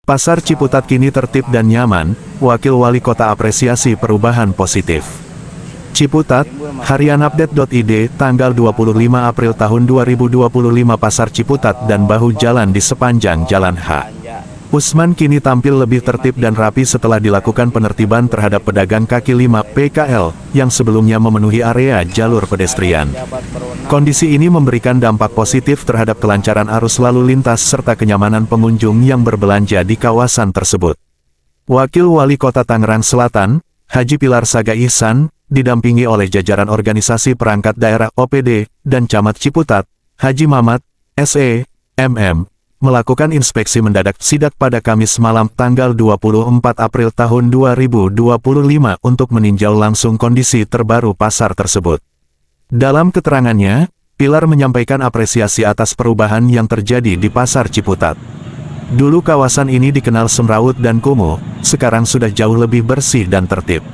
Pasar Ciputat kini tertib dan nyaman, Wakil Wali Kota apresiasi perubahan positif. Ciputat, harianupdate.id, tanggal 25 April tahun 2025. Pasar Ciputat dan bahu jalan di sepanjang Jalan H. Usman kini tampil lebih tertib dan rapi setelah dilakukan penertiban terhadap pedagang kaki lima (PKL) yang sebelumnya memenuhi area jalur pedestrian. Kondisi ini memberikan dampak positif terhadap kelancaran arus lalu lintas serta kenyamanan pengunjung yang berbelanja di kawasan tersebut. Wakil Wali Kota Tangerang Selatan, Haji Pilar Saga Ihsan, didampingi oleh jajaran organisasi perangkat daerah OPD dan Camat Ciputat, Haji Mamat, SE, MM, melakukan inspeksi mendadak sidak pada Kamis malam tanggal 24 April tahun 2025 untuk meninjau langsung kondisi terbaru pasar tersebut. Dalam keterangannya, Pilar menyampaikan apresiasi atas perubahan yang terjadi di Pasar Ciputat. Dulu kawasan ini dikenal semrawut dan kumuh, sekarang sudah jauh lebih bersih dan tertib.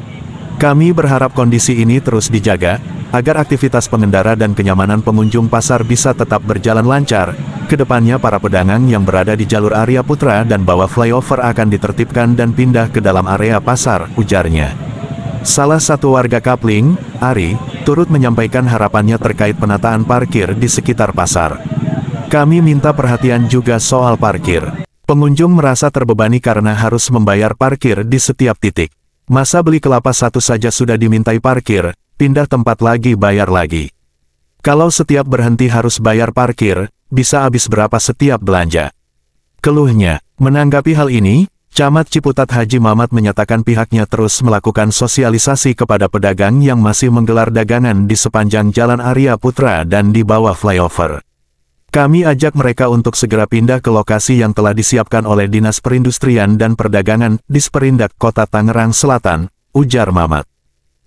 Kami berharap kondisi ini terus dijaga, agar aktivitas pengendara dan kenyamanan pengunjung pasar bisa tetap berjalan lancar. Kedepannya para pedagang yang berada di jalur Arya Putra dan bawah flyover akan ditertibkan dan pindah ke dalam area pasar, ujarnya. Salah satu warga Kapling, Ari, turut menyampaikan harapannya terkait penataan parkir di sekitar pasar. Kami minta perhatian juga soal parkir. Pengunjung merasa terbebani karena harus membayar parkir di setiap titik. Masa beli kelapa satu saja sudah dimintai parkir, pindah tempat lagi bayar lagi. Kalau setiap berhenti harus bayar parkir, bisa habis berapa setiap belanja? Keluhnya. Menanggapi hal ini, Camat Ciputat Haji Mamat menyatakan pihaknya terus melakukan sosialisasi kepada pedagang yang masih menggelar dagangan di sepanjang Jalan Arya Putra dan di bawah flyover. Kami ajak mereka untuk segera pindah ke lokasi yang telah disiapkan oleh Dinas Perindustrian dan Perdagangan, Disperindak Kota Tangerang Selatan, ujar Mamat.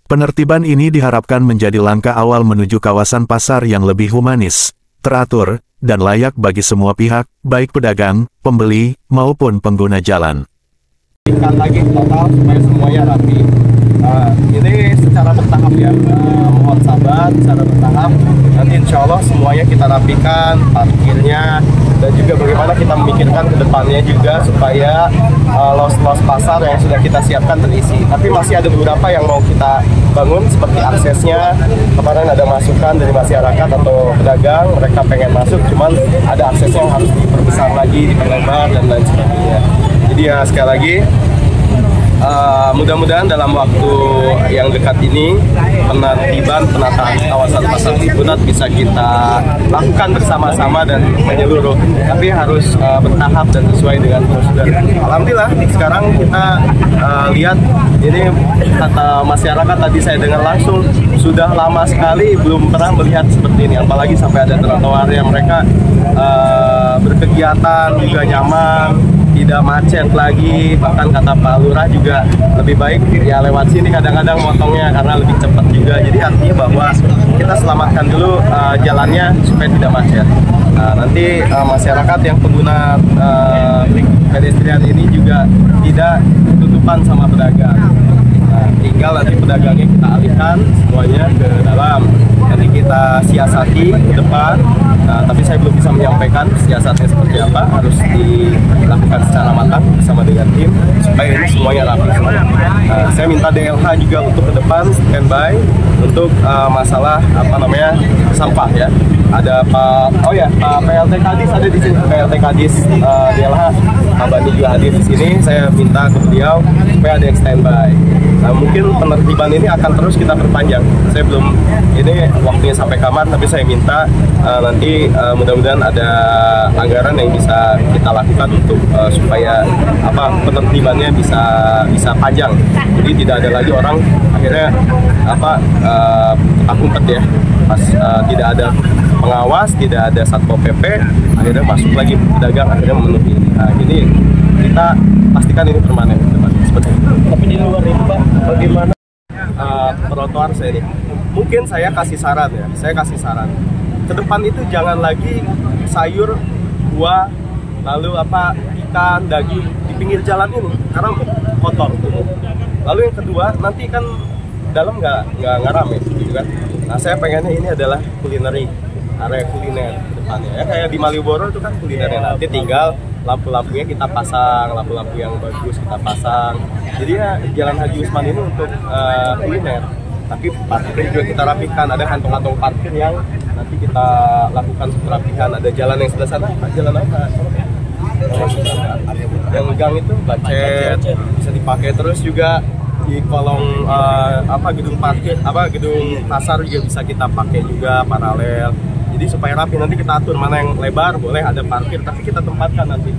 Penertiban ini diharapkan menjadi langkah awal menuju kawasan pasar yang lebih humanis, teratur, dan layak bagi semua pihak, baik pedagang, pembeli, maupun pengguna jalan. Lagi total supaya semuanya rapi. Ini secara bertahap ya, mohon sabar, secara bertahap. Nanti insya Allah semuanya kita rapikan, parkirnya, dan juga bagaimana kita memikirkan ke depannya juga supaya los-los pasar yang sudah kita siapkan terisi. Tapi masih ada beberapa yang mau kita bangun seperti aksesnya. Kemarin ada masukan dari masyarakat atau pedagang, mereka pengen masuk, cuman ada aksesnya yang harus diperbesar lagi, diperlebar dan lain sebagainya. Jadi ya sekali lagi, mudah-mudahan dalam waktu yang dekat ini penertiban penataan kawasan Pasar Ciputat bisa kita lakukan bersama-sama dan menyeluruh, tapi harus bertahap dan sesuai dengan prosedur. Alhamdulillah sekarang kita lihat ini, kata masyarakat tadi saya dengar langsung, sudah lama sekali belum pernah melihat seperti ini, apalagi sampai ada trotoar yang mereka berkegiatan juga nyaman, tidak macet lagi. Bahkan kata Pak Lurah juga lebih baik ya lewat sini kadang-kadang motongnya karena lebih cepat juga. Jadi artinya bahwa kita selamatkan dulu jalannya supaya tidak macet. Nanti masyarakat yang pengguna pedestrian ini juga tidak tutupan sama pedagang. Tinggal nanti pedagangnya kita alihkan semuanya ke dalam. Nanti kita siasati ke depan. Tapi saya belum bisa menyampaikan siasatnya seperti apa, harus dilakukan secara matang bersama dengan tim supaya ini semuanya rapi. Saya minta DLH juga untuk ke depan standby untuk masalah sampah ya. Ada Pak PLT Kadis ada di sini, PLT Kadis DLH Pak Bani juga hadir di sini. Saya minta ke beliau supaya ada yang standby. Mungkin penertiban ini akan terus kita perpanjang. Saya belum ini waktunya sampai kapan, tapi saya minta nanti mudah-mudahan ada anggaran yang bisa kita lakukan untuk supaya penertibannya bisa panjang. Jadi tidak ada lagi orang akhirnya umpet ya, pas tidak ada pengawas, tidak ada Satpol PP, akhirnya masuk lagi pedagang, akhirnya memenuhi. Ini kita pastikan ini permanen seperti itu. Tapi di luar itu Pak, bagaimana trotoar saya ini? Mungkin saya kasih saran ya, ke depan itu jangan lagi sayur, buah, lalu ikan, daging di pinggir jalan ini, karena kotor. Lalu yang kedua, nanti kan dalam nggak rame gitu kan. Nah saya pengennya ini adalah culinary area kuliner ke depannya ya, kayak di Malioboro itu kan kulinernya, nanti tinggal lampu-lampunya kita pasang, lampu-lampu yang bagus kita pasang. Jadi ya Jalan Haji Usman ini untuk kuliner, tapi parkir juga kita rapikan, ada kantong-kantong parkir yang nanti kita lakukan perapihan. Ada jalan yang sebelah sana, jalan apa? Yang gang itu bacet, bisa dipakai. Terus juga di kolong gedung parkir, gedung pasar juga bisa kita pakai juga paralel. Jadi supaya rapi, nanti kita atur mana yang lebar boleh ada parkir, tapi kita tempatkan nanti.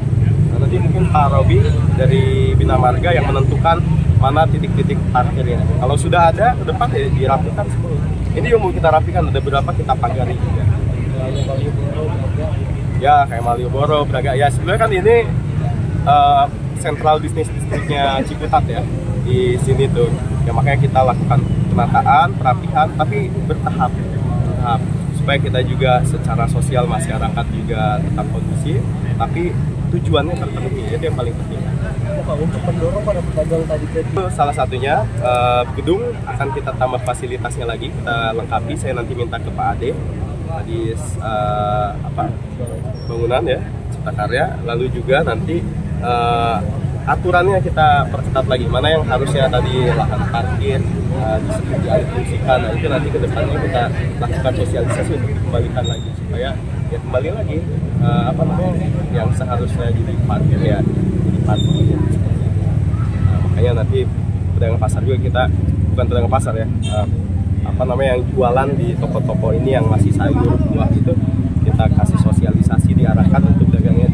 Nah, nanti mungkin Pak Robi dari Bina Marga yang menentukan mana titik-titik parkirnya. Kalau sudah ada ke depan ya dirapikan semua. Ini yang mau kita rapikan, ada berapa kita pagari juga. Ya kayak Malioboro, Braga. Ya sebenarnya kan ini sentral bisnis distriknya Ciputat ya di sini tuh. Ya makanya kita lakukan penataan, perapihan, tapi bertahap. Supaya kita juga secara sosial masyarakat juga tetap kondusif, tapi tujuannya terpenuhi, itu yang paling penting. Untuk mendorong para pedagang tadi itu Salah satunya gedung akan kita tambah fasilitasnya lagi, kita lengkapi. Saya nanti minta ke Pak Ade di bangunan ya, Cipta Karya. Lalu juga nanti aturannya kita perketat lagi, mana yang harusnya tadi lahan parkir dialihfungsikan. Nah itu nanti ke depannya kita lakukan sosialisasi untuk dikembalikan lagi, supaya ya kembali lagi yang seharusnya jadi parkir ya jadi parkir. Nah, makanya nanti pedagang pasar juga kita, bukan pedagang pasar ya, yang jualan di toko-toko ini yang masih sayur buah itu, kita kasih sosialisasi, diarahkan untuk dagangnya